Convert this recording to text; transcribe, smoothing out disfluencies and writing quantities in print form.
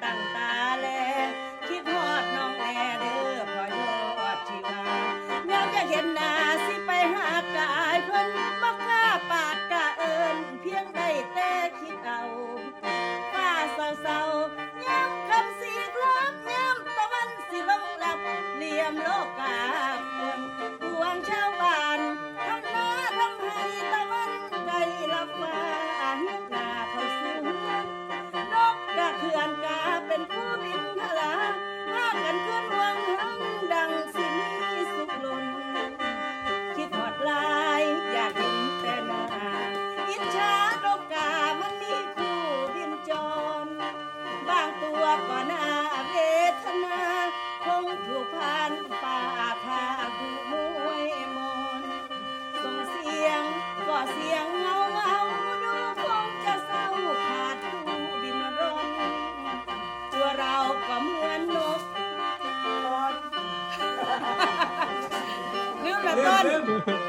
ตั้งตาแลคิดฮอดน้องแลเด้อพอยอดชีวาแนวจะเห็นหน้าสิไปหากายเพิ่นบ่กล้าปากกล้าเอิ้นเพียงได้แต่คิดเอาฟ้าเศร้าๆยามคำสีกลมยามตะวันสิลงหลับเหลี่ยมโลกาห่วงชาวบ้านทำนาทำให้ตะวันไกลลับฟ้าเฮียหน้าเขาสู่เฮือนนกกะเขื่อนกาเป็นผู้บินทลาพากันขึ้นวังหังดังสิมีสุขล้นคิดฮอดหลายอยากเห็นแต่หน้าอิจฉานกกามันมีคู่บินจรบางตัวก็น่าเวทนาคงถูกผ่านป่าคาผู้มวยมนส่งเสียงก็เสียงเงาดูคงจะเศร้าขาดผู้บินรนตัวเราก็เหมือนนกลืมแล้วต้น